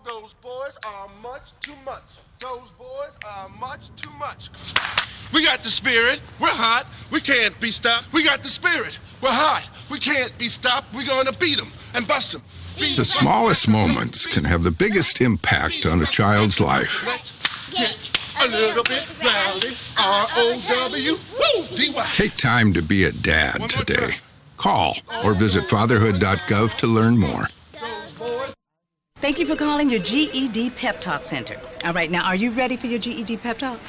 Those boys are much too much. Those boys are much too much. We got the spirit. We're hot. We can't be stopped. We got the spirit. We're hot. We can't be stopped. We're going to beat them and bust them. The smallest moments can have the biggest impact on a child's life. Let's get a little bit rowdy. R-O-W-D-Y. Take time to be a dad today. Call or visit fatherhood.gov to learn more. Thank you for calling your GED Pep Talk Center. All right, now, are you ready for your GED Pep Talk?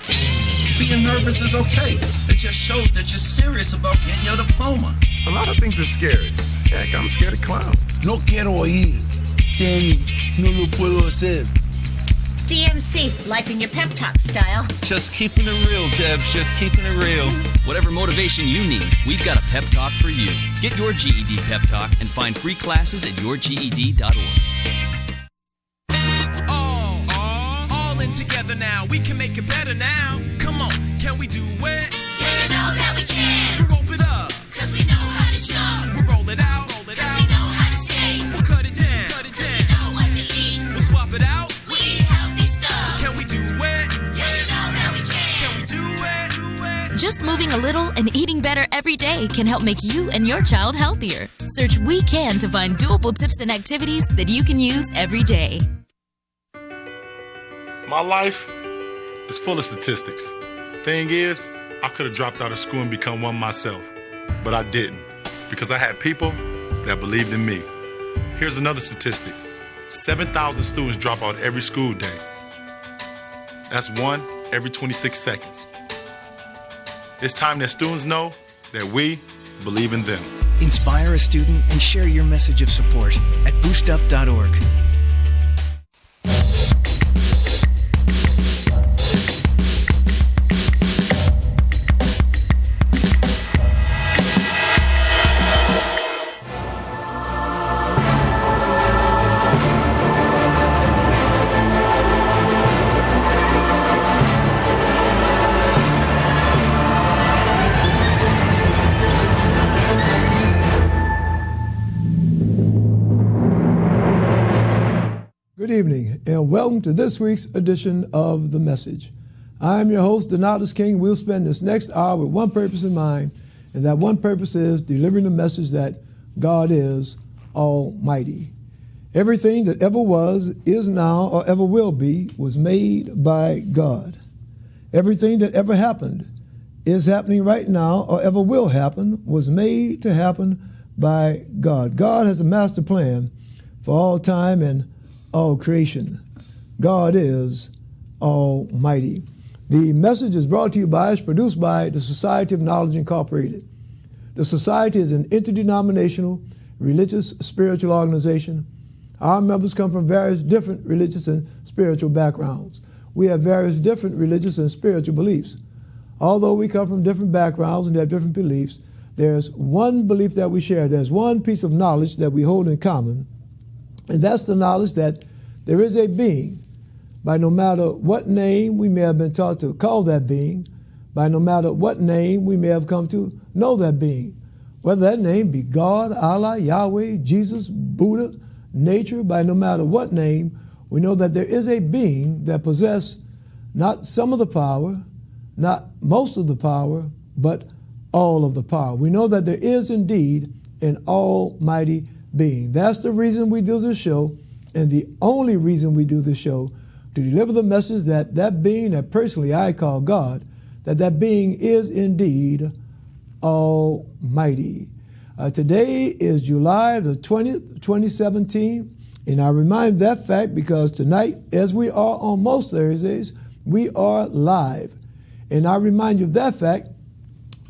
Being nervous is okay. It just shows that you're serious about getting your diploma. A lot of things are scary. Heck, I'm scared of clowns. No quiero ir. No lo puedo hacer. DMC, life in your pep talk style. Just keeping it real, Debs. Just keeping it real. Whatever motivation you need, we've got a pep talk for you. Get your GED pep talk and find free classes at yourged.org. All in together now. We can make it better now. Come on, can we do it? Yeah, you know that we can. We rope it up, cause we know how to jump. We roll it out, cause we know how to skate. We'll cut it down, cause we know what to eat. We'll swap it out. We eat healthy stuff. Can we do it? Yeah, you know that we can. Can we do it? Just moving a little and eating better every day can help make you and your child healthier. Search We Can to find doable tips and activities that you can use every day. My life is full of statistics. Thing is, I could have dropped out of school and become one myself, but I didn't because I had people that believed in me. Here's another statistic. 7,000 students drop out every school day. That's one every 26 seconds. It's time that students know that we believe in them. Inspire a student and share your message of support at boostup.org. Good evening, and welcome to this week's edition of The Message. I'm your host, Donatus King. We'll spend this next hour with one purpose in mind, and that one purpose is delivering the message that God is Almighty. Everything that ever was, is now, or ever will be was made by God. Everything that ever happened, is happening right now, or ever will happen, was made to happen by God. God has a master plan for all time and all creation. God is Almighty. The message is brought to you by, is produced by the Society of Knowledge Incorporated. The Society is an interdenominational, religious, spiritual organization. Our members come from various different religious and spiritual backgrounds. We have various different religious and spiritual beliefs. Although we come from different backgrounds and have different beliefs, there's one belief that we share. There's one piece of knowledge that we hold in common, and that's the knowledge that there is a being, by no matter what name we may have been taught to call that being, by no matter what name we may have come to know that being, whether that name be God, Allah, Yahweh, Jesus, Buddha, nature, by no matter what name, we know that there is a being that possesses not some of the power, not most of the power, but all of the power. We know that there is indeed an almighty being. That's the reason we do this show, and the only reason we do this show, to deliver the message that that being that personally I call God, that being is indeed almighty. Today is July the 20th, 2017, and I remind that fact because tonight, as we are on most Thursdays, we are live. And I remind you of that fact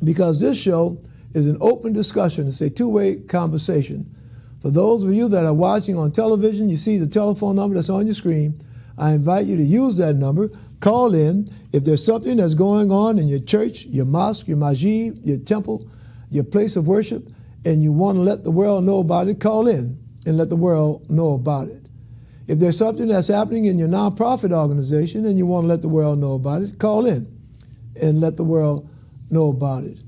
because this show is an open discussion. It's a two-way conversation. For those of you that are watching on television, you see the telephone number that's on your screen. I invite you to use that number. Call in. If there's something that's going on in your church, your mosque, your masjid, your temple, your place of worship, and you want to let the world know about it, call in and let the world know about it. If there's something that's happening in your nonprofit organization and you want to let the world know about it, call in and let the world know about it.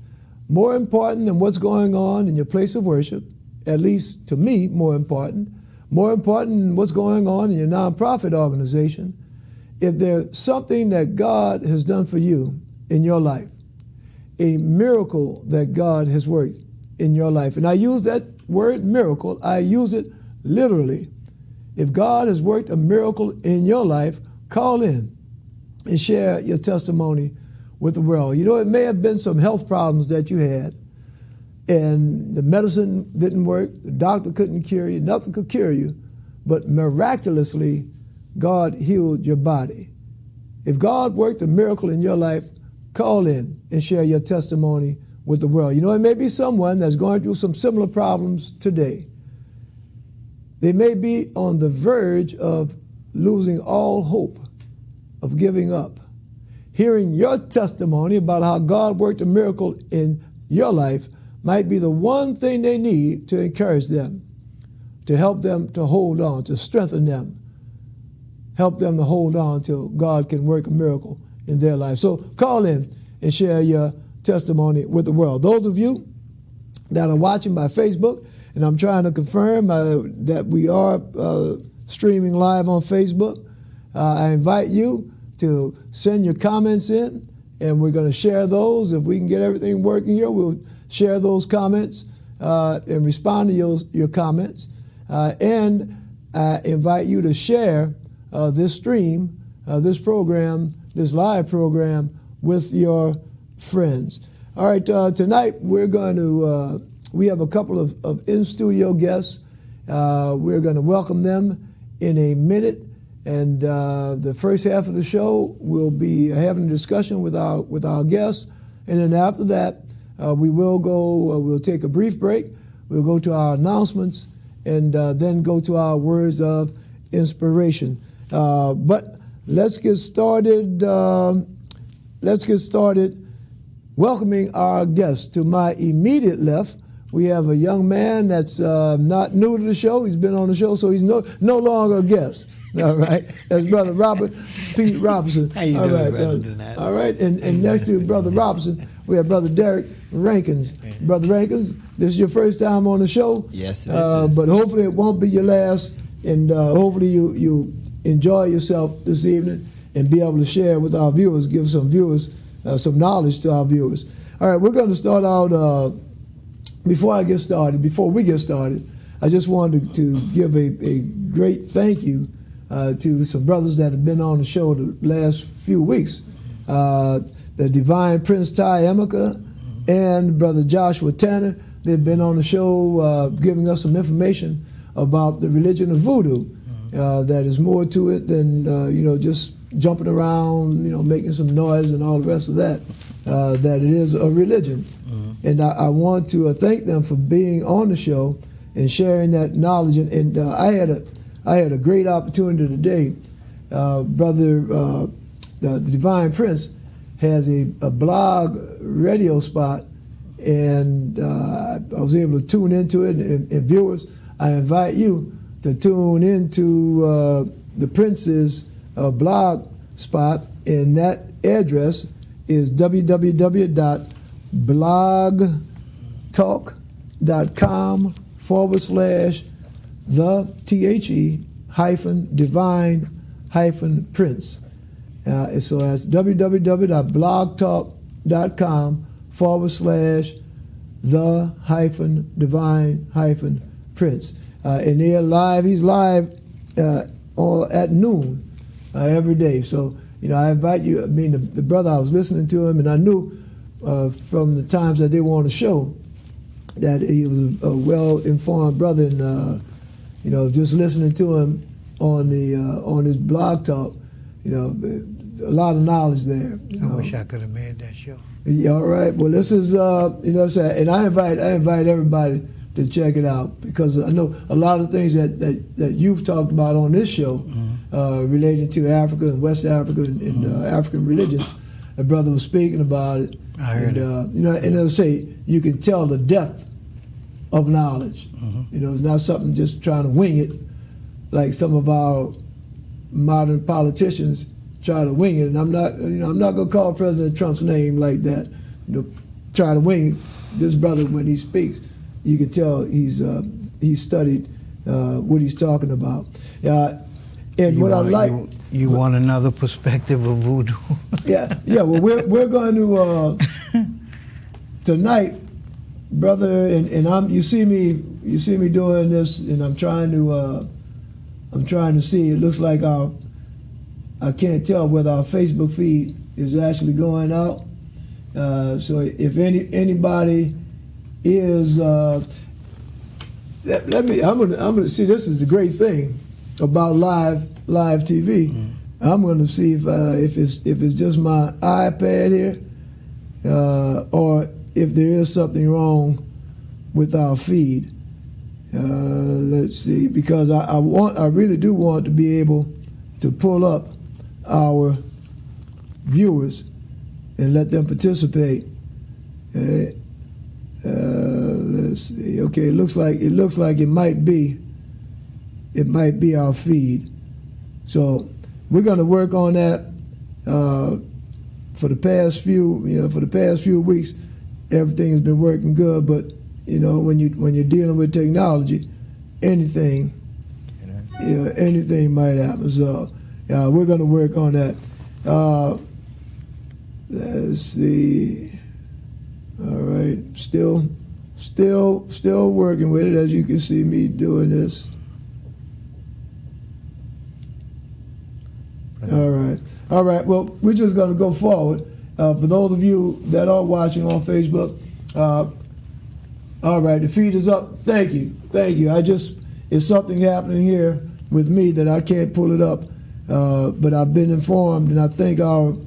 More important than what's going on in your place of worship, at least to me, more important, more important than what's going on in your nonprofit organization, if there's something that God has done for you in your life, a miracle that God has worked in your life, and I use that word miracle, I use it literally. If God has worked a miracle in your life, call in and share your testimony with the world. You know, it may have been some health problems that you had, and the medicine didn't work, the doctor couldn't cure you, nothing could cure you, but miraculously, God healed your body. If God worked a miracle in your life, call in and share your testimony with the world. You know, it may be someone that's going through some similar problems today. They may be on the verge of losing all hope, of giving up. Hearing your testimony about how God worked a miracle in your life might be the one thing they need to encourage them, to help them to hold on, to strengthen them, help them to hold on till God can work a miracle in their life. So call in and share your testimony with the world. Those of you that are watching by Facebook, and I'm trying to confirm that we are streaming live on Facebook, I invite you to send your comments in, and we're going to share those. If we can get everything working here, we'll share those comments and respond to your comments. And I invite you to share this stream, this program, this live program with your friends. All right, tonight we're going to, we have a couple of in-studio guests. We're going to welcome them in a minute. And the first half of the show, we'll be having a discussion with our guests. And then after that, we'll take a brief break. We'll go to our announcements and then go to our words of inspiration. But let's get started. Welcoming our guests. To my immediate left, we have a young man that's not new to the show. He's been on the show, so he's no longer a guest. All right, that's Brother Robert P. Robinson. How you doing, President? All right, and next to Brother Robinson, we have Brother Derek Rankins. Brother Rankins, this is your first time on the show. Yes, it is. But hopefully it won't be your last, and hopefully you enjoy yourself this evening and be able to share with our viewers, give some viewers some knowledge to our viewers. All right, we're going to start out. Before we get started, I just wanted to give a great thank you to some brothers that have been on the show the last few weeks. The Divine Prince Ty Emeka and Brother Joshua Tanner, they've been on the show giving us some information about the religion of voodoo. That is more to it than just jumping around, making some noise and all the rest of that. That it is a religion. And I want to thank them for being on the show and sharing that knowledge. And I had a great opportunity today. Brother, the Divine Prince has a blog radio spot, and I was able to tune into it. And viewers, I invite you to tune into the Prince's blog spot, and that address is www.blogtalk.com/the-divine-prince. So that's www.blogtalk.com/the-divine-prince. And they're live. He's live at noon every day. So, I invite you. I mean, the brother, I was listening to him, and I knew from the times that they were on the show that he was a well-informed brother. And, just listening to him on his blog talk, a lot of knowledge there. I wish I could have made that show. Yeah, all right. Well, this is, and I invite everybody to check it out, because I know a lot of things that you've talked about on this show related to Africa and West Africa and African religions. A brother was speaking about it. I heard it. And they'll say you can tell the depth of knowledge. It's not something just trying to wing it, like some of our modern politicians try to wing it. And I'm not going to call President Trump's name like that. Try to wing it. This brother, when he speaks, you can tell he's studied what he's talking about. And You what want, I like, you want another perspective of voodoo? yeah. Well, we're going to tonight, brother, and you see me doing this, and I'm trying to see. It looks like I can't tell whether our Facebook feed is actually going out. So if anybody is, I'm gonna see. This is the great thing about live TV. Mm-hmm. I'm gonna see if it's just my iPad here, or if there is something wrong with our feed. Let's see, because I really do want to be able to pull up our viewers and let them participate. Let's see. Okay, it looks like it might be our feed. So we're going to work on that. For the past few weeks, everything has been working good. But when you're dealing with technology, anything might happen. So we're going to work on that. Let's see. All right, still working with it, as you can see me doing this. All right. Well, we're just going to go forward. For those of you that are watching on Facebook, all right, the feed is up. Thank you. It's something happening here with me that I can't pull it up, but I've been informed, and I think our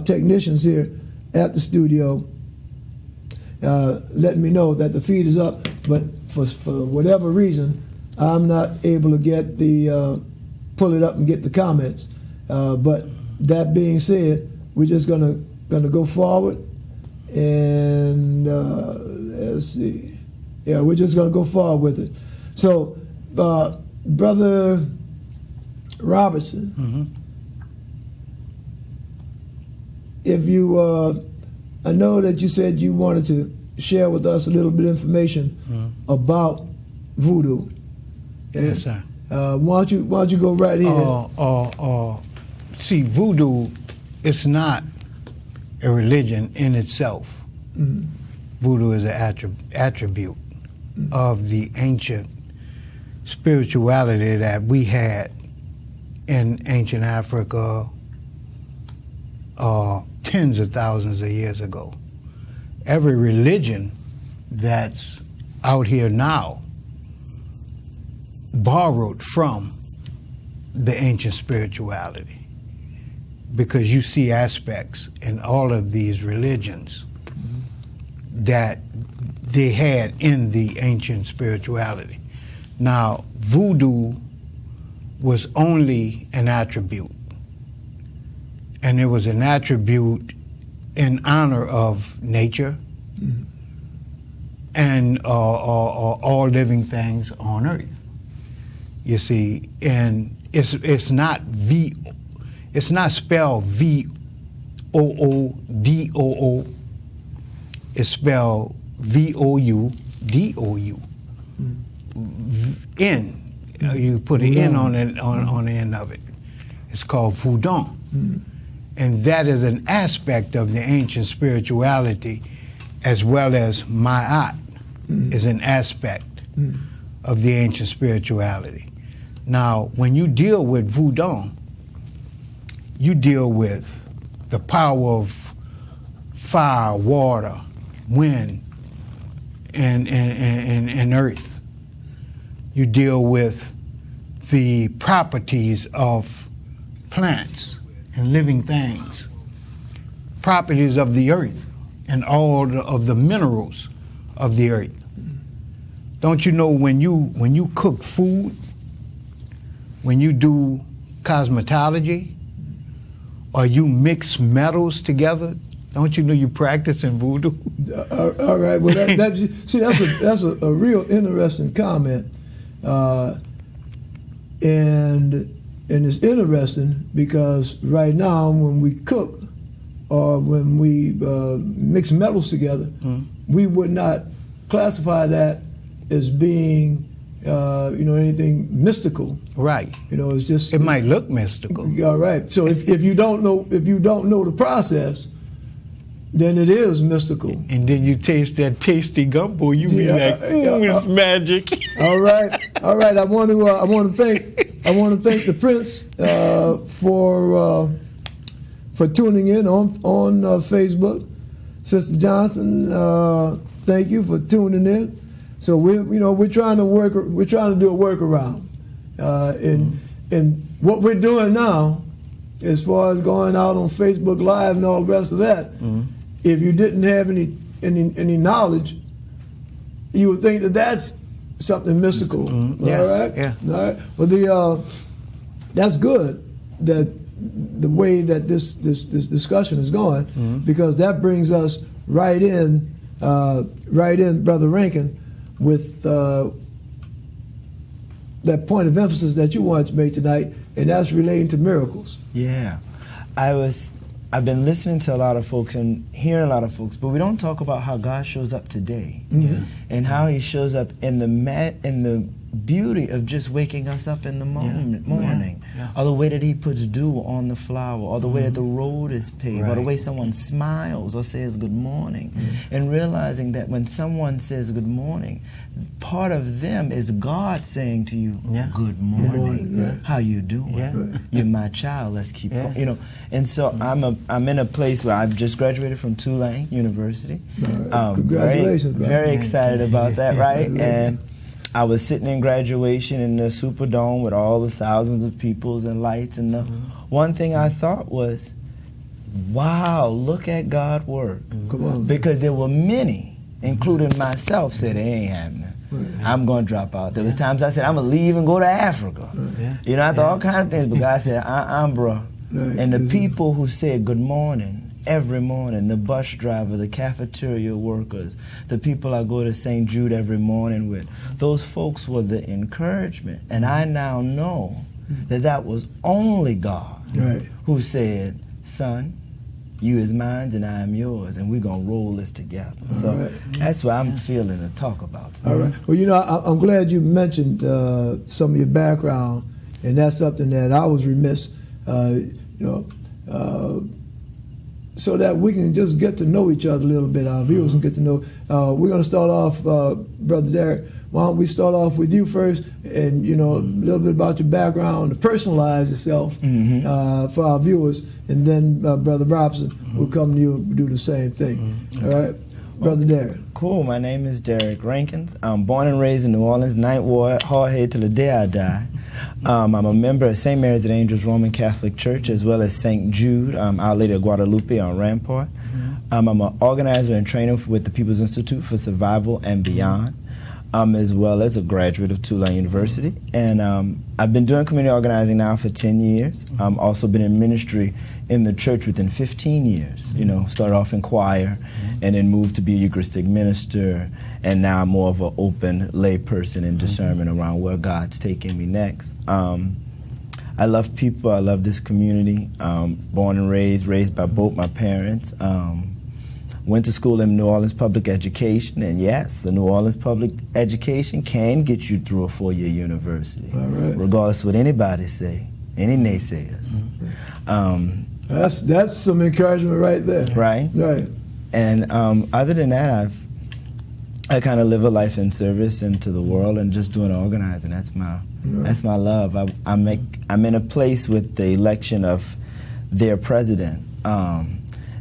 technicians here at the studio letting me know that the feed is up, but for whatever reason, I'm not able to get pull it up and get the comments. But that being said, we're just gonna go forward, and let's see. Yeah, we're just gonna go forward with it. So, Brother Robertson, Mm-hmm. if you, I know that you said you wanted to share with us a little bit of information about voodoo. Yes, sir. Why don't you go right here? See, voodoo is not a religion in itself. Mm-hmm. Voodoo is an attribute of the ancient spirituality that we had in ancient Africa tens of thousands of years ago. Every religion that's out here now borrowed from the ancient spirituality, because you see aspects in all of these religions that they had in the ancient spirituality. Now, voodoo was only an attribute, and it was an attribute in honor of nature and all living things on earth. You see, and it's not spelled VOODOO. It's spelled VOUDOU. N. You put an N on the end of it. It's called voodoo. And that is an aspect of the ancient spirituality, as well as Ma'at is an aspect of the ancient spirituality. Now, when you deal with voodoo, you deal with the power of fire, water, wind, and earth. You deal with the properties of plants and living things, properties of the earth and all of the minerals of the earth. Don't you know when you cook food, when you do cosmetology, or you mix metals together, don't you know you practice in voodoo? All right. Well, that's a real interesting comment, and it's interesting because right now when we cook or when we mix metals together, we would not classify that as being, anything mystical. Right. It's just it might look mystical. All right. So if you don't know the process, then it is mystical. And then you taste that tasty gumbo, you be like, it's magic. All right. I want to thank the Prince for tuning in on Facebook. Sister Johnson, thank you for tuning in. So we're trying to do a workaround. And what we're doing now, as far as going out on Facebook Live and all the rest of that, if you didn't have any knowledge, you would think that that's something mystical. Yeah. All right? Yeah. All right. Well, that's good that the way that this discussion is going, because that brings us right in, Brother Rankin, with that point of emphasis that you wanted to make tonight, and that's relating to miracles. Yeah. I've been listening to a lot of folks and hearing a lot of folks, but we don't talk about how God shows up today, and how He shows up in the beauty of just waking us up in the morning, or the way that He puts dew on the flower, or the way that the road is paved, or the way someone smiles or says good morning, and realizing that when someone says good morning, part of them is God saying to you, good morning, how you doing? You're my child, let's keep going. And so I'm in a place where I've just graduated from Tulane University. Congratulations, very excited about that, right? And I was sitting in graduation in the Superdome with all the thousands of peoples and lights, and the one thing I thought was, wow, look at God work. Come on. Because there were many, including myself, said it ain't happening. I'm going to drop out. There was times I said, I'm going to leave and go to Africa. I thought all kinds of things, but God said, bro. And the people who said good morning every morning, the bus driver, the cafeteria workers, the people I go to St. Jude every morning with, those folks were the encouragement. And I now know that was only God who said, son, you is mine and I am yours, and we're going to roll this together. So that's what I'm feeling to talk about today. All right. Well, I'm glad you mentioned some of your background, and that's something that I was remiss, so that we can just get to know each other a little bit, our viewers can get to know. We're going to start off, Brother Derek, why don't we start off with you first, and a little bit about your background, to personalize yourself for our viewers, and then Brother Robson will come to you and do the same thing. All right, Brother Derek. Cool. My name is Derek Rankins. I'm born and raised in New Orleans, Ninth Ward, hard-headed till the day I die. I'm a member of St. Mary's of the Angels Roman Catholic Church, as well as St. Jude, Our Lady of Guadalupe on Rampart. I'm an organizer and trainer with the People's Institute for Survival and Beyond, as well as a graduate of Tulane University. And I've been doing community organizing now for 10 years. I've also been in ministry in the church within 15 years. Started off in choir and then moved to be a Eucharistic minister, and now I'm more of an open lay person in discernment around where God's taking me next. I love people. I love this community. Born and raised by both my parents. Went to school in New Orleans Public Education, and yes, the New Orleans Public Education can get you through a 4-year university, regardless of what anybody say, any naysayers. That's some encouragement right there. Right. And other than that, I kind of live a life in service and to the world and just doing organizing. That's my love. I'm in a place with the election of their president.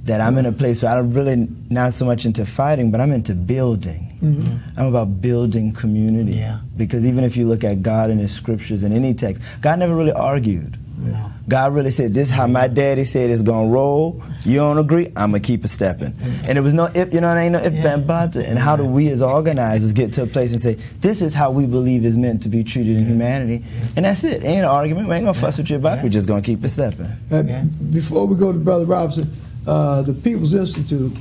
That I'm in a place where I'm really not so much into fighting, but I'm into building. I'm about building community. Because even if you look at God in His scriptures in any text, God never really argued. God really said, this is how my daddy said it's going to roll. You don't agree? I'm going to keep it stepping. And there was no if, ain't no if, and buts. And how do we as organizers get to a place and say, this is how we believe is meant to be treated in humanity? And that's it. Ain't an argument. We ain't going to fuss with you about it. We're just going to keep it stepping. Before we go to Brother Robson, the People's Institute,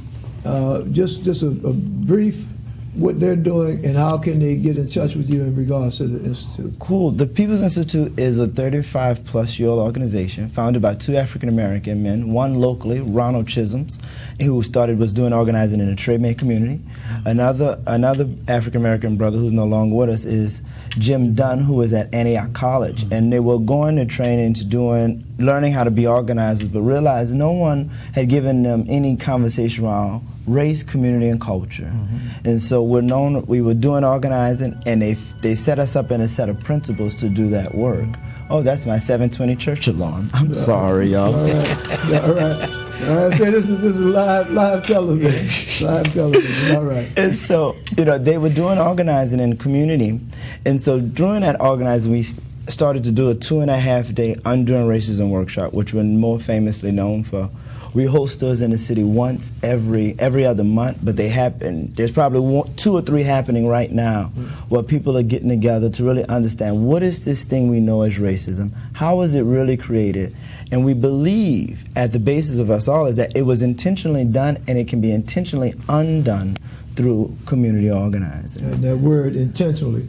just a brief what they're doing, and how can they get in touch with you in regards to the Institute? Cool. The People's Institute is a 35-plus-year-old organization founded by 2 African-American men, one locally, Ronald Chisholms, who was doing organizing in the trade mate community. Another African-American brother who's no longer with us is Jim Dunn, who was at Antioch College. And they were going to training to learning how to be organizers, but realized no one had given them any conversation around race, community, and culture. And so we were doing organizing, and they set us up in a set of principles to do that work. Oh, that's my 720 church alarm. I'm sorry, y'all. All right, so this is live television. Live television, all right. And so, they were doing organizing in the community. And so during that organizing, we started to do a 2.5-day Undoing Racism workshop, which we're more famously known for. We host those in the city once every other month, but they happen. There's probably 2 or 3 happening right now, where people are getting together to really understand what is this thing we know as racism, how is it really created, and we believe at the basis of us all is that it was intentionally done and it can be intentionally undone through community organizing. And that word intentionally.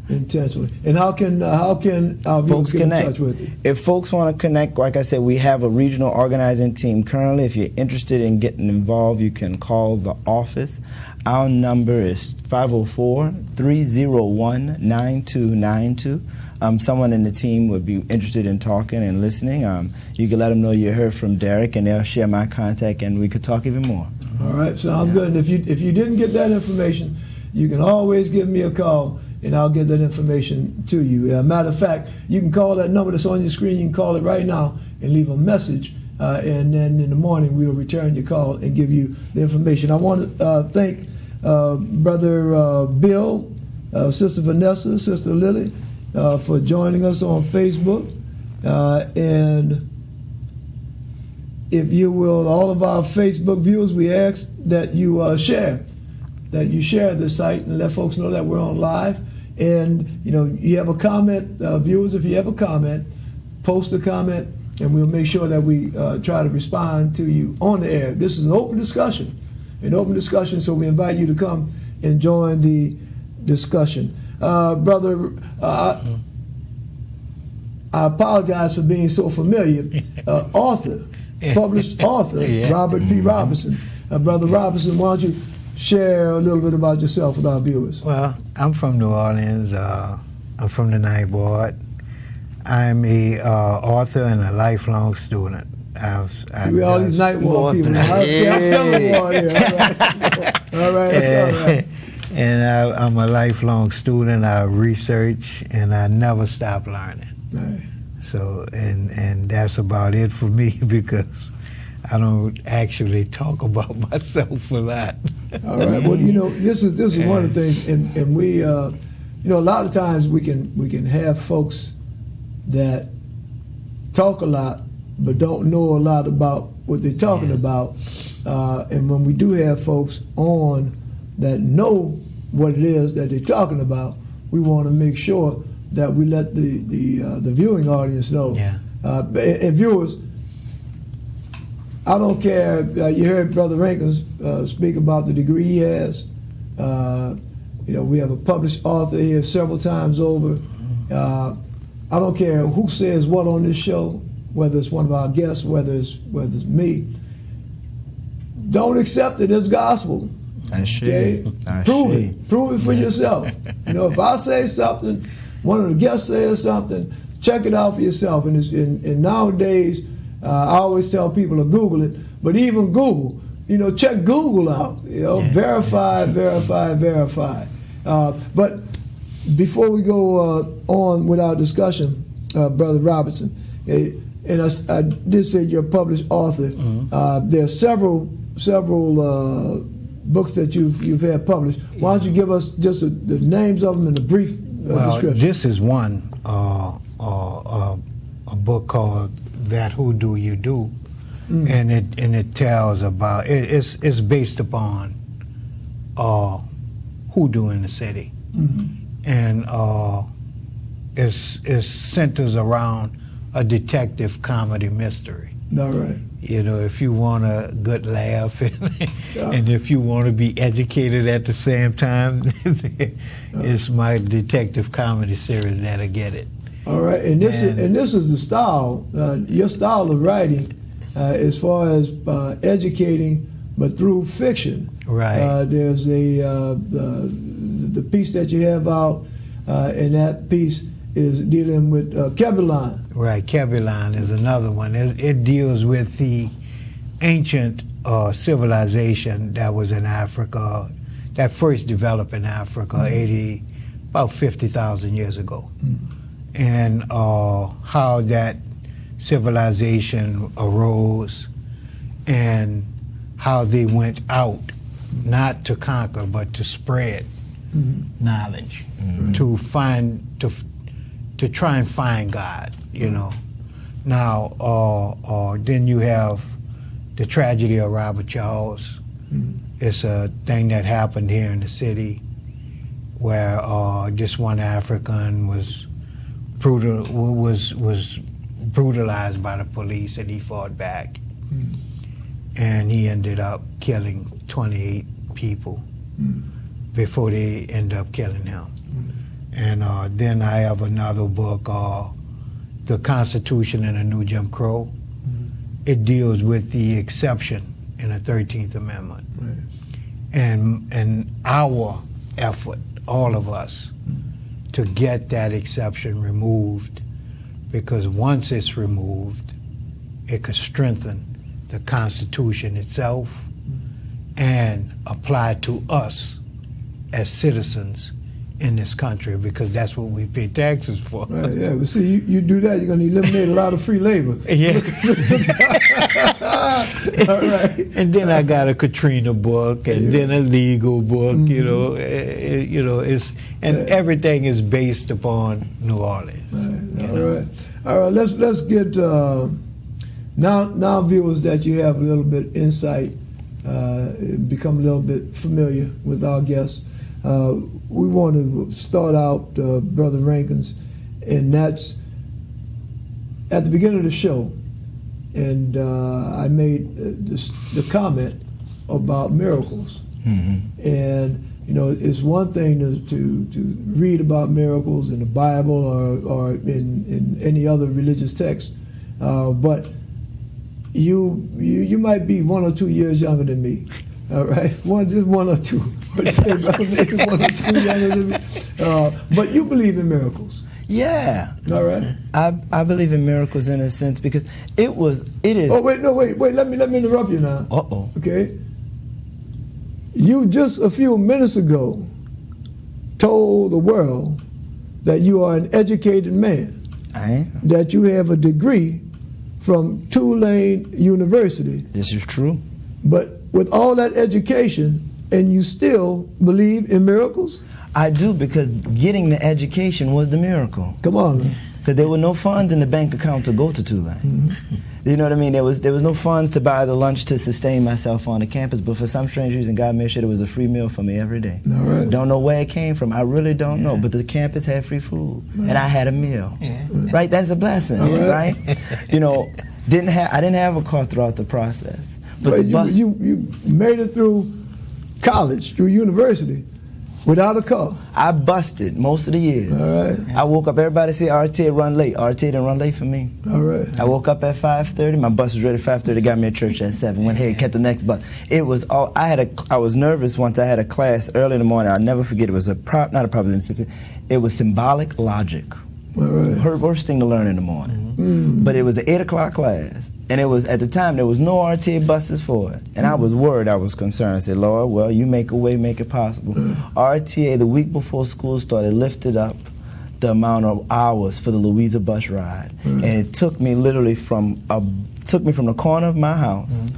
And how can our viewers get in touch with you? If folks want to connect, like I said, we have a regional organizing team currently. If you're interested in getting involved, you can call the office. Our number is 504-301-9292. Someone in the team would be interested in talking and listening. You can let them know you heard from Derek, and they'll share my contact, and we could talk even more. All right, sounds good. And if you didn't get that information, you can always give me a call, and I'll get that information to you. Matter of fact, you can call that number that's on your screen. You can call it right now and leave a message, and then in the morning we'll return your call and give you the information. I want to thank Brother Bill, Sister Vanessa, Sister Lily, for joining us on Facebook. And if you will, all of our Facebook viewers, we ask that you share the site and let folks know that we're on live. And you have a comment, viewers, if you have a comment, post a comment, and we'll make sure that we try to respond to you on the air. This is an open discussion, so we invite you to come and join the discussion. Brother, I apologize for being so familiar. Published author, Robert P. Robinson. Brother Robinson, why don't you share a little bit about yourself with our viewers? Well, I'm from New Orleans. I'm from the Ninth Ward. I'm a author and a lifelong student. We all these Ninth Ward people. I'm Southern Ward here. All right, that's all right. And I'm a lifelong student. I research, and I never stop learning. Right. So, and that's about it for me, because I don't actually talk about myself a lot. All right. Well, this is one of the things, and we, a lot of times we can have folks that talk a lot but don't know a lot about what they're talking about. And when we do have folks on that know what it is that they're talking about, we want to make sure that we let the viewing audience know. Yeah. And viewers, I don't care. You heard Brother Rankins speak about the degree he has. We have a published author here several times over. I don't care who says what on this show, whether it's one of our guests, whether it's me. Don't accept it as gospel. Okay? Prove it for yourself. If I say something, one of the guests says something, check it out for yourself. And nowadays, I always tell people to Google it, but even Google, check Google out. Verify. But before we go on with our discussion, Brother Robinson, and I did say you're a published author. There are several books that you've had published. Why don't you give us just the names of them and a brief description? This is one, a book called That Who Do You Do, and it tells about it's based upon hoodoo in the city, and it centers around a detective comedy mystery. All right. You know, if you want a good laugh and if you want to be educated at the same time, it's my detective comedy series that'll get it. All right, and this is the style, your style of writing, as far as educating, but through fiction. Right. There's the piece that you have out, and that piece is dealing with Kebulan. Right, Kebulan is another one. It deals with the ancient civilization that was in Africa, that first developed in Africa about 50,000 years ago. And how that civilization arose and how they went out, not to conquer, but to spread knowledge, to try and find God, you know. Now, then you have the tragedy of Robert Charles. It's a thing that happened here in the city where just one African was brutalized by the police, and he fought back. And he ended up killing 28 people before they end up killing him. And then I have another book, The Constitution and the New Jim Crow. It deals with the exception in the 13th Amendment. And our effort, all of us, to get that exception removed, because once it's removed, it could strengthen the Constitution itself and apply to us as citizens in this country, because that's what we pay taxes for. Right, yeah, but see, you do that, you're going to eliminate a lot of free labor. Yeah. All right. And then I got a Katrina book, and then a legal book. You know, everything is based upon New Orleans. All right. Let's get now viewers that you have a little bit insight, become a little bit familiar with our guests. We want to start out, Brother Rankins, and that's at the beginning of the show. And I made the comment about miracles. And, you know, it's one thing to read about miracles in the Bible or in any other religious text, but you might be 1 or 2 years younger than me. All right, just one or two. Maybe 1 or 2 younger than me. But you believe in miracles. Yeah. All right. I believe in miracles in a sense because it is. Oh wait, let me interrupt you now. Uh-oh. Okay. You just a few minutes ago told the world that you are an educated man. I am. That you have a degree from Tulane University. This is true. But with all that education, and you still believe in miracles? I do, because getting the education was the miracle. Come on, man. Because there were no funds in the bank account to go to Tulane. You know what I mean? There was no funds to buy the lunch to sustain myself on the campus, but for some strange reason, God made sure there was a free meal for me every day. All right. Don't know where it came from. I really don't know, but the campus had free food, and I had a meal. Right? That's a blessing, right? You know, I didn't have a car throughout the process. But you made it through college, through university, without a car. I busted most of the years. All right. I woke up, everybody said RTA run late. RTA didn't run late for me. All right. I woke up at 5:30. My bus was ready at 5:30. Got me at church at 7. Went ahead, kept the next bus. It was all, I was nervous once. I had a class early in the morning. I'll never forget. It was not a problem. It was symbolic logic. All right. Worst thing to learn in the morning. But it was an 8 o'clock class. And it was, at the time, there was no RTA buses for it. And I was worried, I was concerned. I said, Lord, well, you make a way, make it possible. RTA, the week before school started, lifted up the amount of hours for the Louisa bus ride. And it took me literally from the corner of my house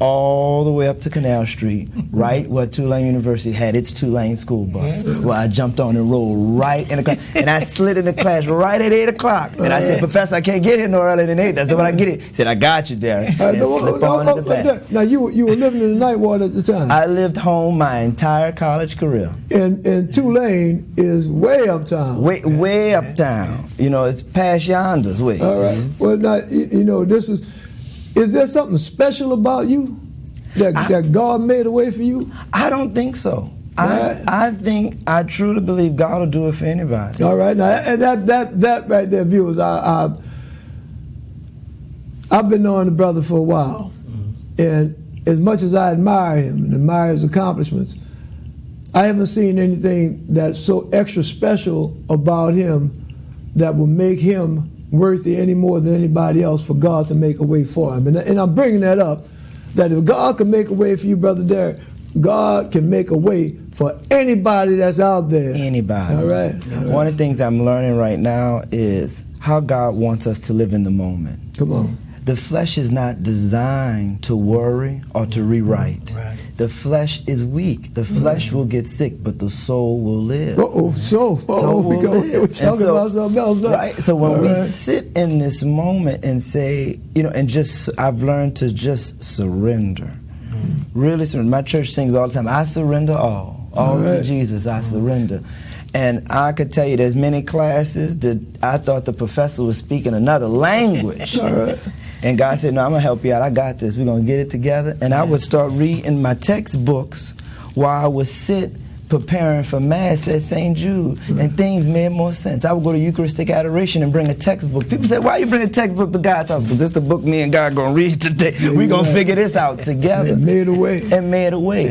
all the way up to Canal Street, right where Tulane University had its Tulane school bus, where I jumped on and rolled right in the class. And I slid in the class right at 8 o'clock. And I said, Professor, I can't get here no earlier than 8. That's when I get it. He said, I got you, Derek. And slip on in the back. Now, you were living in the Ninth Ward at the time. I lived home my entire college career. And Tulane is way uptown. Way uptown. You know, it's past Yonder's way. All right. Well, now, you know, this is... Is there something special about you that God made a way for you? I don't think so. I truly believe God will do it for anybody. All right, now, and that right there, viewers, I've been knowing the brother for a while, and as much as I admire him and admire his accomplishments, I haven't seen anything that's so extra special about him that will make him worthy any more than anybody else for God to make a way for him. And I'm bringing that up, that if God can make a way for you, Brother Derek, God can make a way for anybody that's out there. Anybody. All right. One of the things I'm learning right now is how God wants us to live in the moment. Come on. The flesh is not designed to worry or to rewrite. Right. The flesh is weak. The flesh will get sick, but the soul will live. Soul will live. We're talking about something else now. Right. So when we sit in this moment and say, and just, I've learned to just surrender. Really surrender. My church sings all the time, I surrender all to Jesus, I surrender. And I could tell you there's many classes that I thought the professor was speaking another language. And God said, no, I'm going to help you out. I got this. We're going to get it together. And I would start reading my textbooks while I would sit preparing for Mass at St. Jude. And things made more sense. I would go to Eucharistic Adoration and bring a textbook. People say, why you bring a textbook to God's house? Because this is the book me and God going to read today. We're going to figure this out together. And made a way.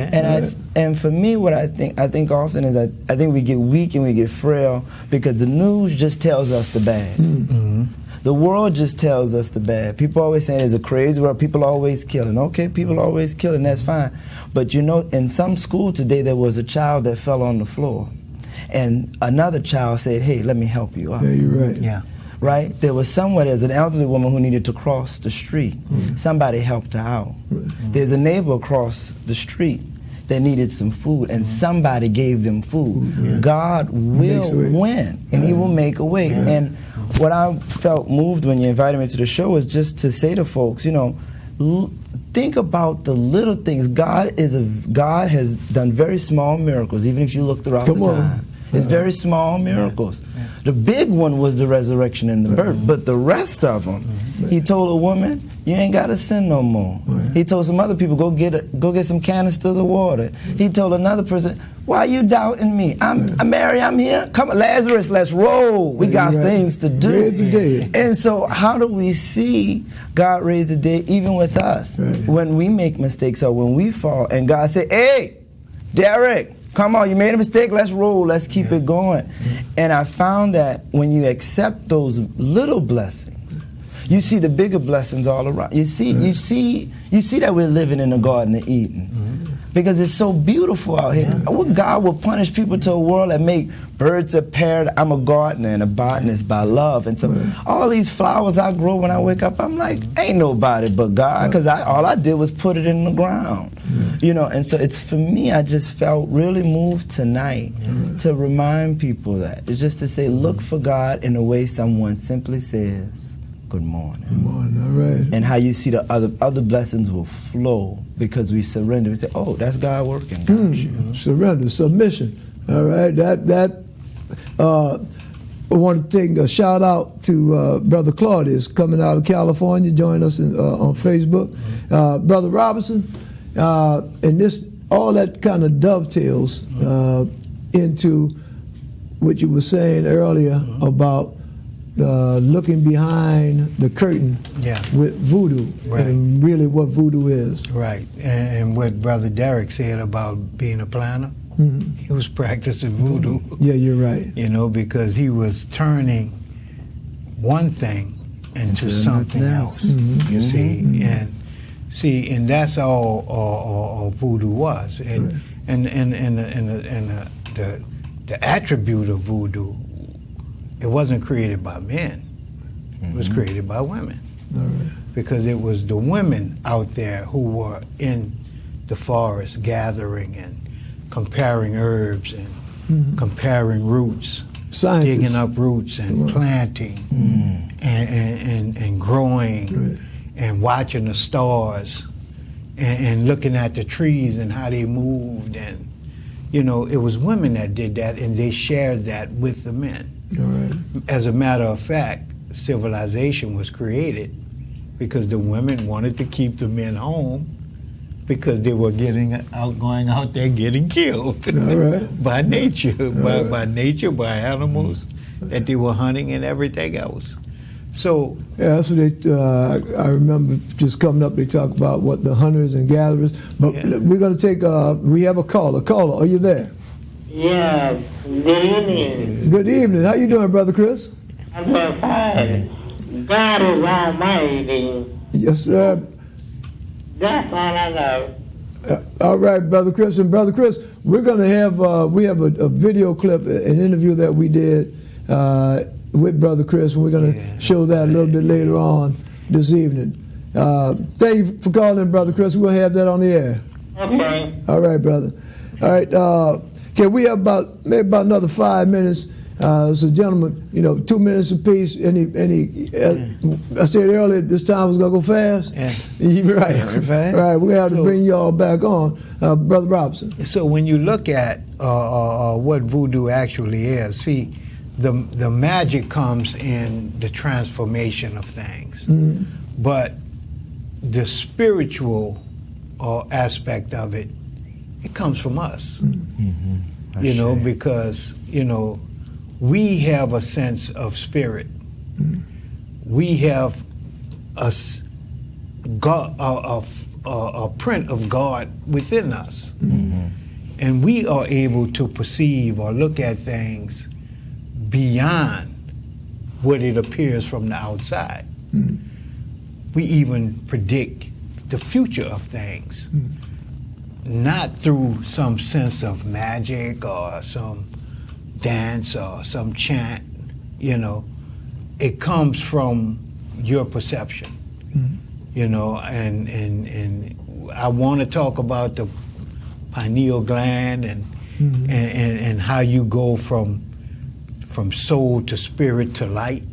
And for me, what I think often is I think we get weak and we get frail because the news just tells us the bad. The world just tells us the bad. People always say there's a crazy world. People always killing. Okay, people always killing. That's fine. But in some school today, there was a child that fell on the floor. And another child said, hey, let me help you out. Yeah, you're right. Yeah. Right? There was there's an elderly woman who needed to cross the street. Somebody helped her out. There's a neighbor across the street that needed some food, and somebody gave them food. God will win, and He will make a way. And what I felt moved when you invited me to the show was just to say to folks, think about the little things. God has done very small miracles, even if you look throughout the time. It's very small miracles. The big one was the resurrection and the birth, but the rest of them, He told a woman, you ain't got to sin no more. He told some other people, go get some canisters of water. He told another person, why are you doubting me? Mary, I'm here. Come on, Lazarus, let's roll. We got things to do. Raise the dead. And so how do we see God raise the dead even with us? When we make mistakes or when we fall, and God say, hey, Derek, come on, you made a mistake, let's roll, let's keep it going. And I found that when you accept those little blessings, you see the bigger blessings all around. You see that we're living in the Garden of Eden. Because it's so beautiful out here. God will punish people to a world that make birds of paradise. I'm a gardener and a botanist by love. And so all these flowers I grow when I wake up, I'm like, ain't nobody but God. Because all I did was put it in the ground. And so it's for me, I just felt really moved tonight to remind people that. It's just to say, look for God in a way someone simply says, good morning. Good morning, all right. And how you see the other blessings will flow because we surrender. We say, oh, that's God working. Surrender, submission. All right, I want to take a shout out to Brother Claudius coming out of California, join us on Facebook. Brother Robinson, and all that kind of dovetails into what you were saying earlier about looking behind the curtain with voodoo and really what voodoo is. Right, and what Brother Derek said about being a planner, he was practicing voodoo. Yeah, you're right. Because he was turning one thing into something else. You see, and that's all voodoo was. And the attribute of voodoo, it wasn't created by men. It was created by women. Because it was the women out there who were in the forest gathering and comparing herbs and comparing roots, digging up roots and planting and growing and watching the stars and looking at the trees and how they moved. And, it was women that did that, and they shared that with the men. As a matter of fact, civilization was created because the women wanted to keep the men home because they were going out there getting killed by nature, by nature, by animals that they were hunting and everything else. So yeah, that's what they. I remember just coming up. They talk about what the hunters and gatherers. But we're going to take. We have a caller. Caller, are you there? Yeah. Good evening. Good evening. How you doing, Brother Chris? I'm doing fine. God is almighty. Yes, sir. That's all I know. All right, Brother Chris. And Brother Chris, we're going to have we have a video clip, an interview that we did with Brother Chris, and we're going to show that a little bit later on this evening. Thank you for calling, Brother Chris. We'll have that on the air. Okay. All right, brother. All right. Okay, we have maybe about another 5 minutes. So, gentlemen, 2 minutes apiece. I said earlier this time was gonna go fast. Yeah. You're right. Fast. Right. We have to bring y'all back on, Brother Robinson. So when you look at what voodoo actually is, see, the magic comes in the transformation of things, but the spiritual aspect of it comes from us. Because we have a sense of spirit. We have a print of God within us, and we are able to perceive or look at things beyond what it appears from the outside. We even predict the future of things, not through some sense of magic or some dance or some chant. It comes from your perception. And I want to talk about the pineal gland and how you go from soul to spirit to light.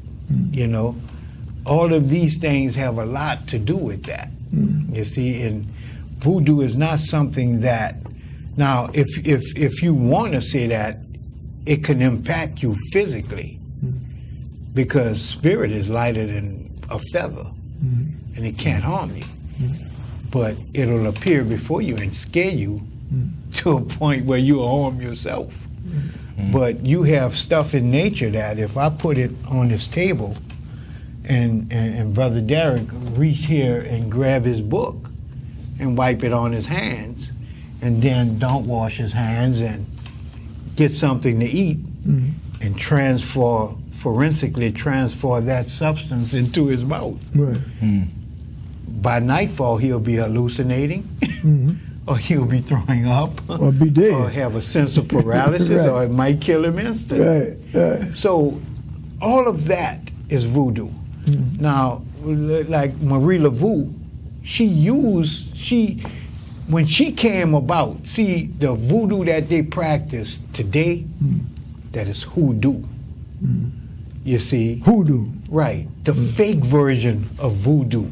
All of these things have a lot to do with that. You see, and voodoo is not something that, now if you want to say that, it can impact you physically, because spirit is lighter than a feather, and it can't harm you. But it'll appear before you and scare you to a point where you'll harm yourself. But you have stuff in nature that if I put it on this table and Brother Derek reach here and grab his book and wipe it on his hands, and then don't wash his hands and get something to eat and forensically transfer that substance into his mouth. By nightfall, he'll be hallucinating, or he'll be throwing up, or be dead, or have a sense of paralysis, or it might kill him instantly. So all of that is voodoo. Now, like Marie Laveau, when she came about, see, the voodoo that they practice today, that is hoodoo. You see? Hoodoo. Right. The fake version of voodoo.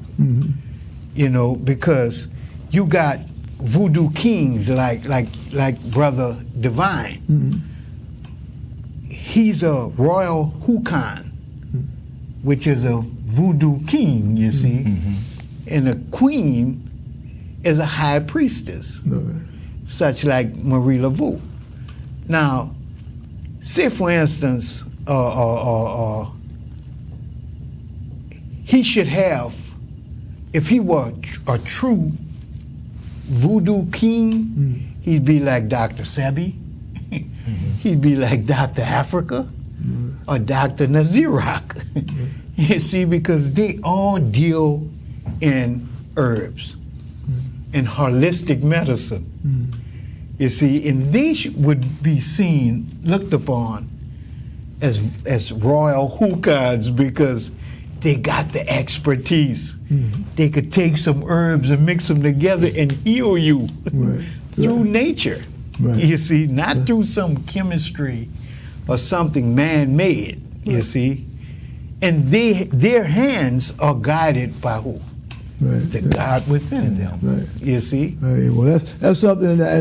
Because you got voodoo kings like Brother Divine. He's a royal Hukan, which is a voodoo king, you see. And a queen is a high priestess, such like Marie Laveau. Now, say for instance, he should have, if he were a true voodoo king, he'd be like Dr. Sebi, he'd be like Dr. Africa, or Dr. Nazirak. You see, because they all deal in herbs and holistic medicine. You see, and they would be looked upon as royal Hukans because they got the expertise. They could take some herbs and mix them together and heal you through nature. You see, not through some chemistry or something man-made, you see. And their hands are guided by who? The God within them. You see. Well, that's something, and I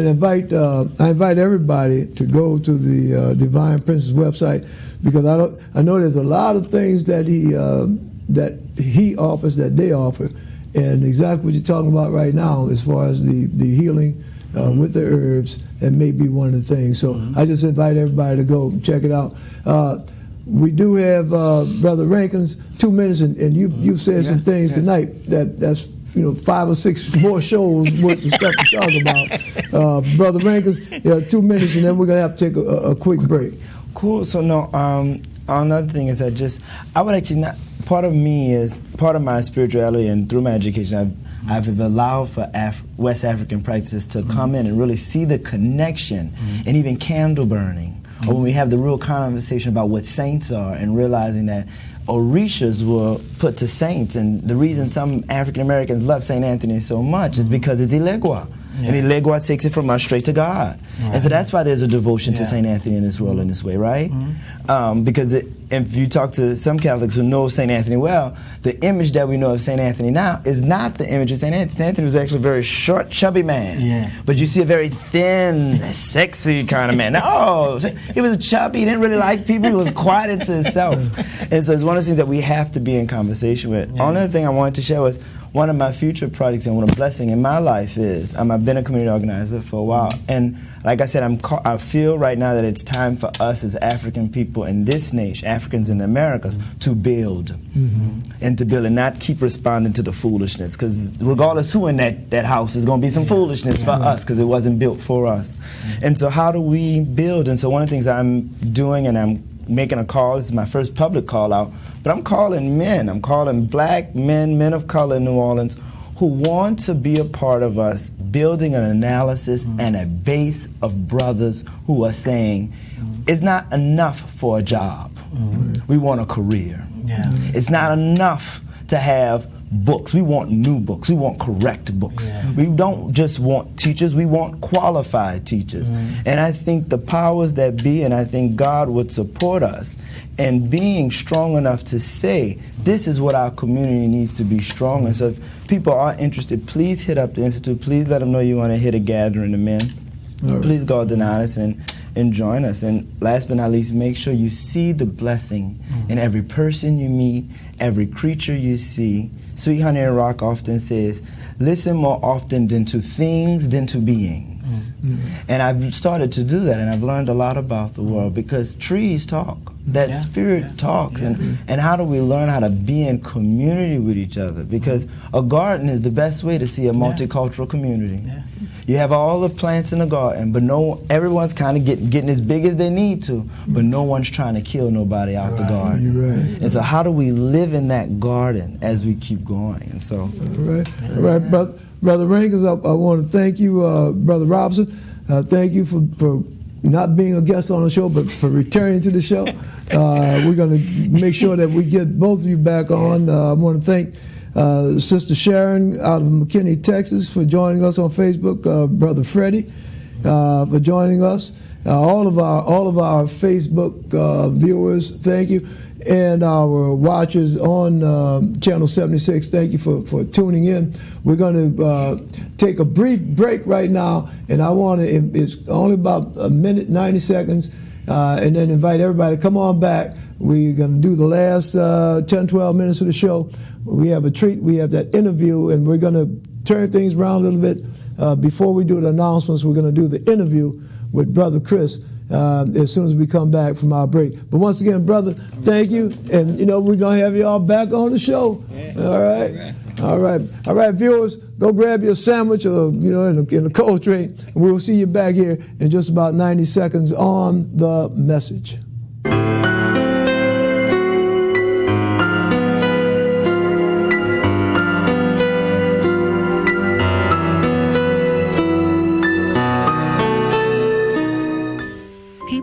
invite everybody to go to the Divine Prince's website, because I know there's a lot of things that that he offers, that they offer, and exactly what you're talking about right now as far as the healing with the herbs, that may be one of the things. So I just invite everybody to go check it out. We do have Brother Rankins, 2 minutes, and you've said some things tonight that's 5 or 6 more shows worth of stuff to talk about. Brother Rankins, 2 minutes, and then we're gonna have to take a quick break. Cool. So no, another thing is I would actually not. Part of me is part of my spirituality, and through my education, I've allowed for West African practices to come in and really see the connection, and even candle burning, or when we have the real conversation about what saints are, and realizing that Orishas were put to saints, and the reason some African Americans love St. Anthony so much is because it's Elegua. And Elegua takes it from us straight to God. And so that's why there's a devotion to St. Anthony in this world in this way, right? Because if you talk to some Catholics who know St. Anthony well, the image that we know of St. Anthony now is not the image of St. Anthony. St. Anthony was actually a very short, chubby man. But you see a very thin, sexy kind of man. No, he was chubby, he didn't really like people, he was quiet into himself. And so it's one of the things that we have to be in conversation with. Another thing I wanted to share was, one of my future projects and what a blessing in my life is, I've been a community organizer for a while, and like I said, I feel right now that it's time for us as African people in this nation, Africans in the Americas, to build, and to build and not keep responding to the foolishness, because regardless who in that house, is going to be some foolishness for us, because it wasn't built for us. And so how do we build? And so one of the things I'm doing, and I'm making a call, this is my first public call out, but I'm calling men. I'm calling black men, men of color in New Orleans, who want to be a part of us building an analysis and a base of brothers who are saying, it's not enough for a job. We want a career. It's not enough to have books. We want new books. We want correct books. We don't just want teachers. We want qualified teachers. And I think the powers that be, and I think God would support us in being strong enough to say, this is what our community needs to be strong. And so if people are interested, please hit up the Institute. Please let them know you want to hit a gathering of men. Please go deny us and join us. And last but not least, make sure you see the blessing in every person you meet, every creature you see. Sweet Honey and Rock often says, listen more often than to things than to beings. And I've started to do that, and I've learned a lot about the world, because trees talk. That spirit talks. And how do we learn how to be in community with each other? Because a garden is the best way to see a multicultural community. You have all the plants in the garden, but everyone's kind of getting as big as they need to, but no one's trying to kill nobody out the garden. And so how do we live in that garden as we keep going? And so, all right, Brother Rankins, I want to thank you, Brother Robinson. Thank you for not being a guest on the show, but for returning to the show. We're going to make sure that we get both of you back on. I want to thank Sister Sharon out of McKinney, Texas, for joining us on Facebook. Brother Freddie for joining us. All of our Facebook viewers, thank you, and our watchers on Channel 76. Thank you for tuning in. We're going to take a brief break right now, and I want to. It's only about a minute, 90 seconds, and then invite everybody to come on back. We're going to do the last 10, 12 minutes of the show. We have a treat. We have that interview, and we're going to turn things around a little bit. Before we do the announcements, we're going to do the interview with Brother Chris as soon as we come back from our break. But once again, brother, thank you. And, we're going to have you all back on the show. All right, viewers, go grab your sandwich or, in the cold drink. And we'll see you back here in just about 90 seconds on The Message.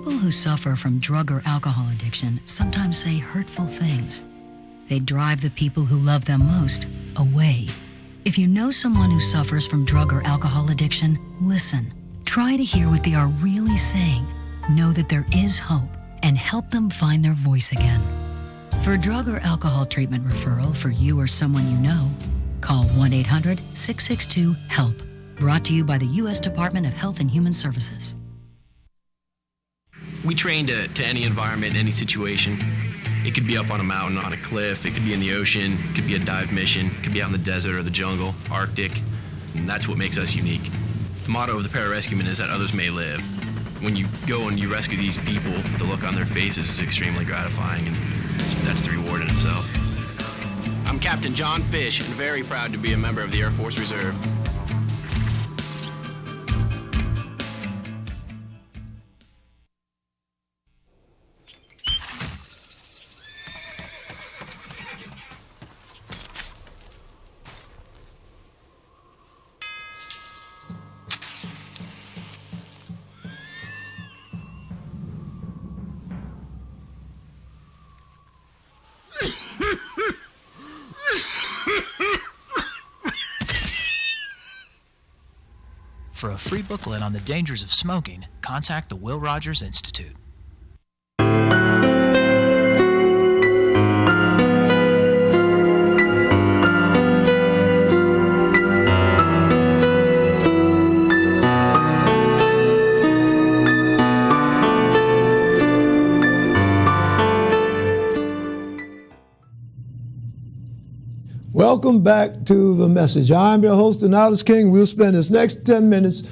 Who suffer from drug or alcohol addiction sometimes say hurtful things. They drive the people who love them most away. If you know someone who suffers from drug or alcohol addiction, listen. Try to hear what they are really saying. Know that there is hope and help them find their voice again. For drug or alcohol treatment referral for you or someone you know, call 1-800-662-HELP. Brought to you by the U.S. Department of Health and Human Services. We train to any environment, any situation. It could be up on a mountain, on a cliff, it could be in the ocean, it could be a dive mission, it could be out in the desert or the jungle, Arctic, and that's what makes us unique. The motto of the pararescuemen is that others may live. When you go and you rescue these people, the look on their faces is extremely gratifying, and that's the reward in itself. I'm Captain John Fish, and very proud to be a member of the Air Force Reserve. For a free booklet on the dangers of smoking, contact the Will Rogers Institute. Welcome back to The Message. I'm your host, Donatus King. We'll spend this next 10 minutes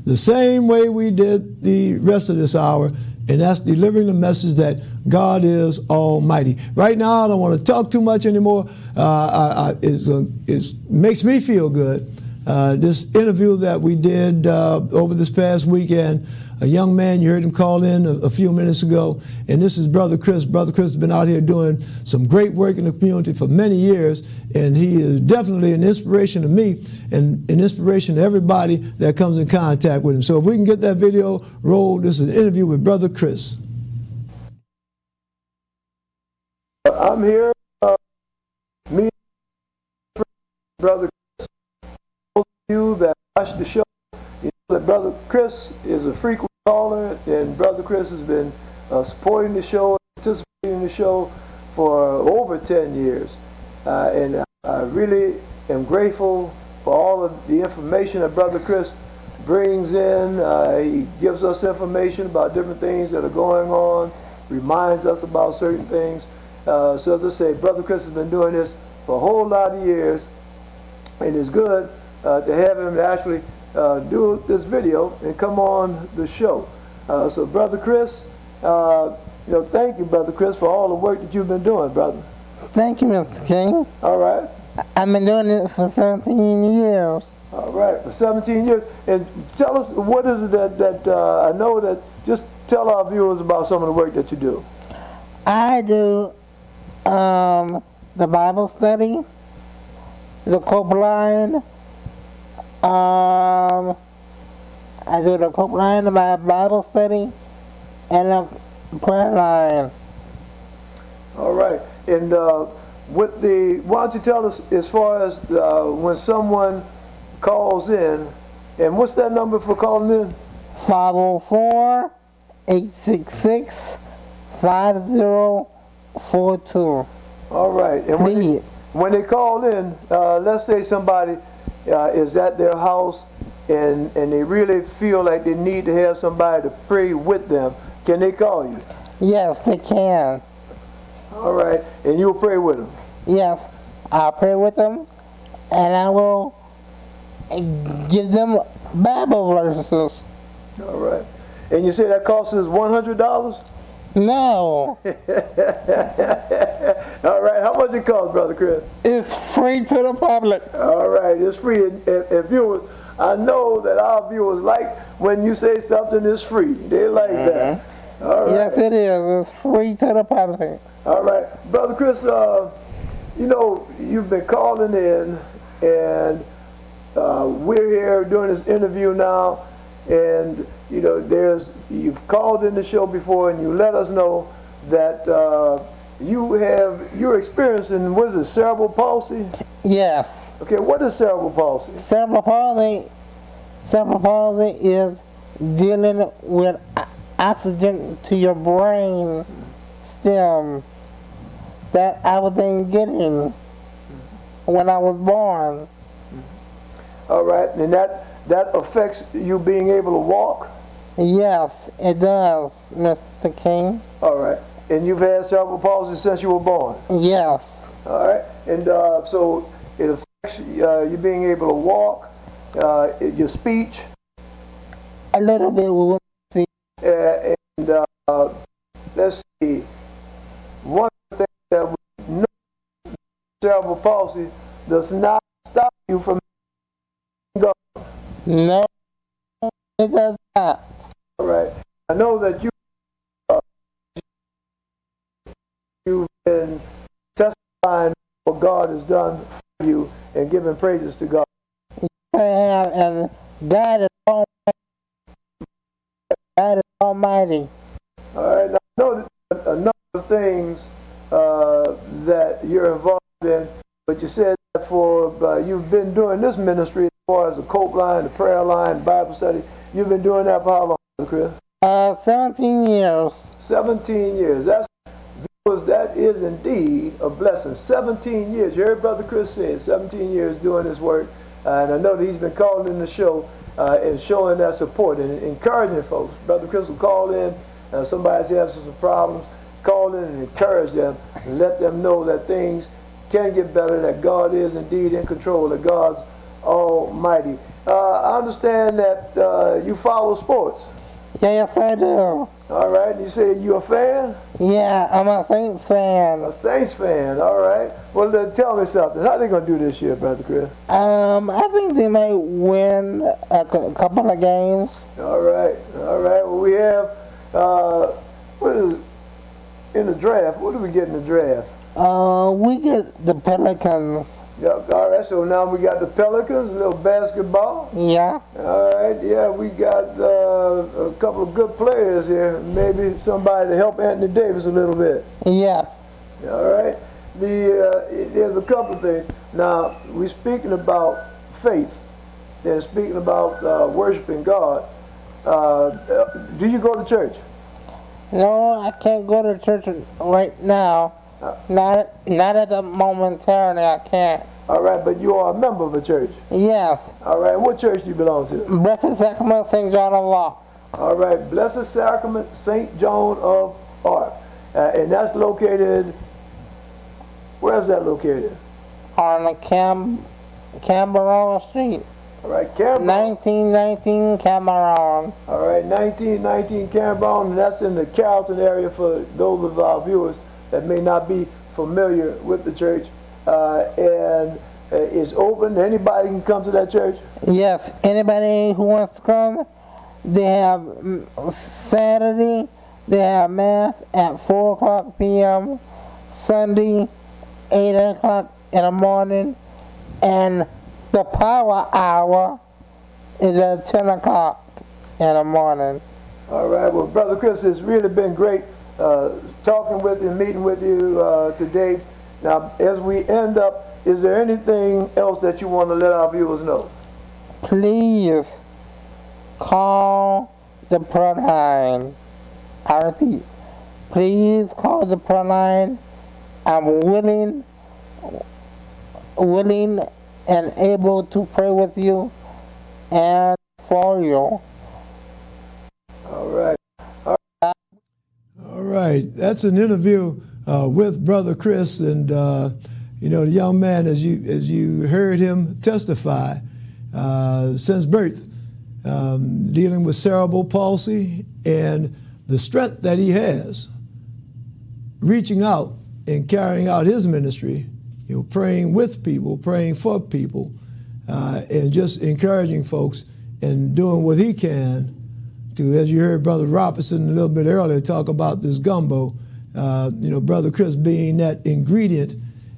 the same way we did the rest of this hour, and that's delivering the message that God is Almighty. Right now, I don't want to talk too much anymore. It makes me feel good. This interview that we did over this past weekend, a young man, you heard him call in a few minutes ago, and this is Brother Chris. Brother Chris has been out here doing some great work in the community for many years, and he is definitely an inspiration to me and an inspiration to everybody that comes in contact with him. So if we can get that video rolled, this is an interview with Brother Chris. I'm here, me and Brother Chris. Those of you that watch the show, you know that Brother Chris is a frequent caller, and Brother Chris has been supporting the show, participating in the show for over 10 years. And I really am grateful for all of the information that Brother Chris brings in. He gives us information about different things that are going on, reminds us about certain things. So as I say, Brother Chris has been doing this for a whole lot of years, and it's good to have him actually do this video and come on the show. So Brother Chris, thank you, Brother Chris, for all the work that you've been doing, brother. Thank you, Mr. King. All right. I've been doing it for 17 years. All right, for 17 years. And tell us, what is it that I know that, just tell our viewers about some of the work that you do. I do the Bible study, the Cope Line. I do the Cope Line, the Bible study, and the prayer line. All right. And why don't you tell us as far as when someone calls in, and what's that number for calling in? 504-866-5042. All right. And when they call in, let's say somebody is at their house and they really feel like they need to have somebody to pray with them, can they call you? Yes, they can. All right. And you'll pray with them? Yes, I'll pray with them, and I will give them Bible verses. All right. And you say that costs us $100? No. All right. How much it cost, Brother Chris? It's free to the public. All right. It's free. And viewers, I know that our viewers like when you say something is free. They like that. All right. Yes, it is. It's free to the public. All right. Brother Chris, you've been calling in, and we're here doing this interview now, and you've called in the show before, and you let us know that you're experiencing, what is it, cerebral palsy? Yes. Okay, what is cerebral palsy? Cerebral palsy is dealing with oxygen to your brain stem that I wasn't getting when I was born. All right, and that affects you being able to walk? Yes, it does, Mr. King. All right. And you've had cerebral palsy since you were born? Yes. All right. And so it affects you being able to walk, your speech? A little bit with speech. And let's see. One of the things that we know, cerebral palsy does not stop you from going. No, it does not. All right. I know that you've been testifying what God has done for you and giving praises to God. I have, and God is almighty. All right. Now, I know that a number of things that you're involved in, but you said that for you've been doing this ministry as far as the cope line, the prayer line, Bible study. You've been doing that for how long, Chris? 17 years. 17 years. That is indeed a blessing. 17 years. You heard Brother Chris say 17 years doing this work. And I know that he's been calling in the show and showing that support and encouraging folks. Brother Chris will call in. Somebody's having some problems. Call in and encourage them and let them know that things can get better, that God is indeed in control, that God's almighty. I understand that you follow sports. Yes, I do. All right. You say you a fan? Yeah, I'm a Saints fan. A Saints fan. All right. Well, then tell me something. How are they going to do this year, Brother Chris? I think they may win a couple of games. All right. All right. Well, we have, what is it? In the draft, what do we get in the draft? We get the Pelicans. Yeah, all right, so now we got the Pelicans, a little basketball. Yeah. All right, yeah, we got a couple of good players here. Maybe somebody to help Anthony Davis a little bit. Yes. All right. There's a couple of things. Now, we're speaking about faith and speaking about worshiping God. Do you go to church? No, I can't go to church right now. Not at the momentarily, I can't. All right, but you are a member of a church? Yes. All right, what church do you belong to? Blessed Sacrament, St. John of Arc. All right, Blessed Sacrament, St. John of Arc. And that's located, where is that located? On the Cameron Street. All right, Cameron. 1919 Cameron. All right, 1919 Cameron, and that's in the Carrollton area for those of our viewers that may not be familiar with the church. And it's open. Anybody can come to that church? Yes, anybody who wants to come. They have Saturday, they have Mass at 4 o'clock p.m., Sunday, 8 o'clock in the morning, and the power hour is at 10 o'clock in the morning. All right, well, Brother Chris, it's really been great talking with you, meeting with you today. Now, as we end up, is there anything else that you want to let our viewers know? Please call the prayer line. I repeat, please call the prayer line. I'm willing and able to pray with you and for you. All right. All right. That's an interview with Brother Chris, and you know, the young man, as you heard him testify, since birth, dealing with cerebral palsy, and the strength that he has, reaching out and carrying out his ministry, you know, praying with people, praying for people, and just encouraging folks and doing what he can to, as you heard Brother Robertson a little bit earlier talk about this gumbo, you know, Brother Chris being that ingredient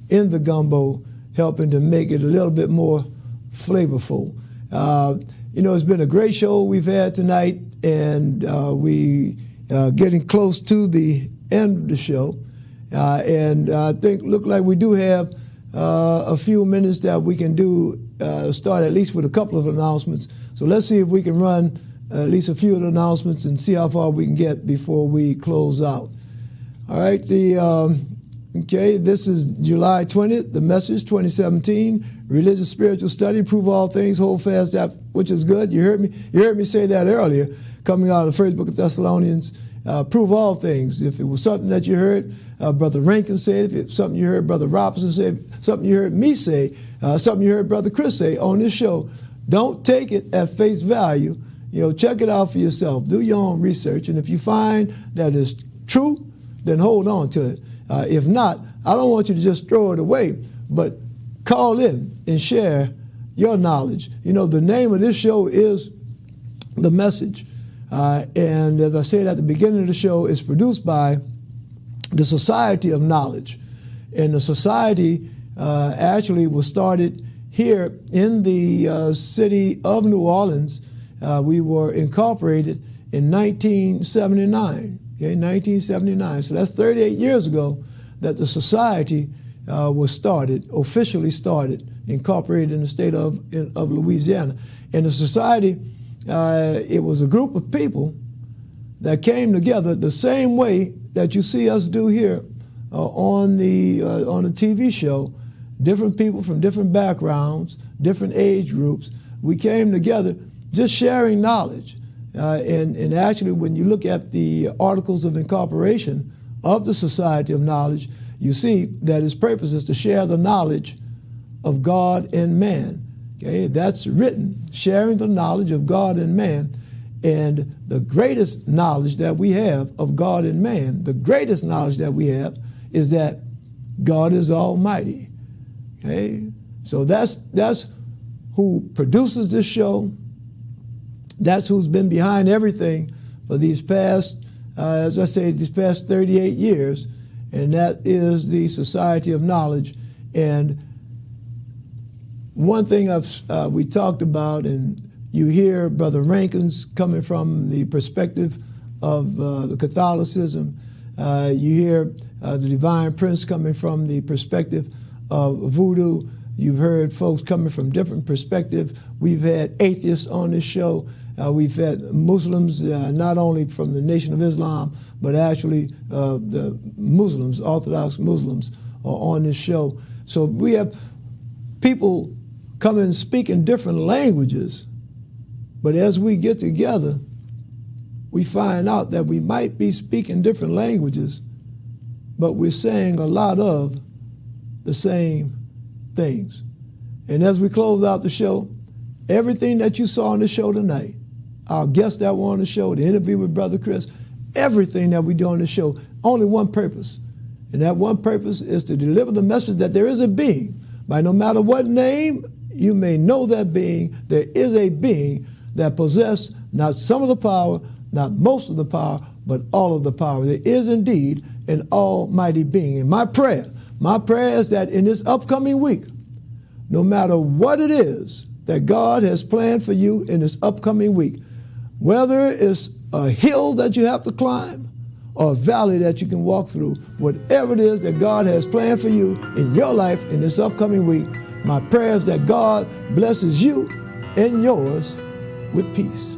in the gumbo, helping to make it a little bit more flavorful. You know, it's been a great show we've had tonight, and we getting close to the end of the show. And I think look like we do have a few minutes that we can do, start at least with a couple of announcements. So let's see if we can run at least a few of the announcements and see how far we can get before we close out. All right, okay, this is July 20th, the message 2017, religious spiritual study, prove all things, hold fast that which is good. You heard me say that earlier, coming out of the first book of Thessalonians, prove all things. If it was something that you heard Brother Rankin say, if it's something you heard Brother Robinson say, something you heard me say, something you heard Brother Chris say on this show, don't take it at face value. Check it out for yourself. Do your own research. And if you find that it's true, then hold on to it. If not, I don't want you to just throw it away, but call in and share your knowledge. The name of this show is The Message. And as I said at the beginning of the show, it's produced by the Society of Knowledge. And the society actually was started here in the city of New Orleans. We were incorporated in 1979. Okay, 1979. So that's 38 years ago that the society was started, officially started, incorporated in the state of Louisiana. And the society, it was a group of people that came together the same way that you see us do here on the TV show. Different people from different backgrounds, different age groups. We came together just sharing knowledge. And actually, when you look at the Articles of Incorporation of the Society of Knowledge, you see that its purpose is to share the knowledge of God and man. Okay, that's written, sharing the knowledge of God and man. And the greatest knowledge that we have of God and man, the greatest knowledge that we have is that God is almighty. Okay, so that's who produces this show. That's who's been behind everything for these past, as I say, these past 38 years, and that is the Society of Knowledge. And one thing we talked about, and you hear Brother Rankins coming from the perspective of the Catholicism. You hear the Divine Prince coming from the perspective of voodoo. You've heard folks coming from different perspectives. We've had atheists on this show. We've had Muslims, not only from the Nation of Islam, but actually the Muslims, Orthodox Muslims, are on this show. So we have people come and speak in different languages, but as we get together, we find out that we might be speaking different languages, but we're saying a lot of the same things. And as we close out the show, everything that you saw on the show tonight, our guests that were on the show, the interview with Brother Chris, everything that we do on the show, only one purpose. And that one purpose is to deliver the message that there is a being. By no matter what name you may know that being, there is a being that possesses not some of the power, not most of the power, but all of the power. There is indeed an almighty being. And my prayer is that in this upcoming week, no matter what it is that God has planned for you in this upcoming week, whether it's a hill that you have to climb or a valley that you can walk through, whatever it is that God has planned for you in your life in this upcoming week, my prayer is that God blesses you and yours with peace.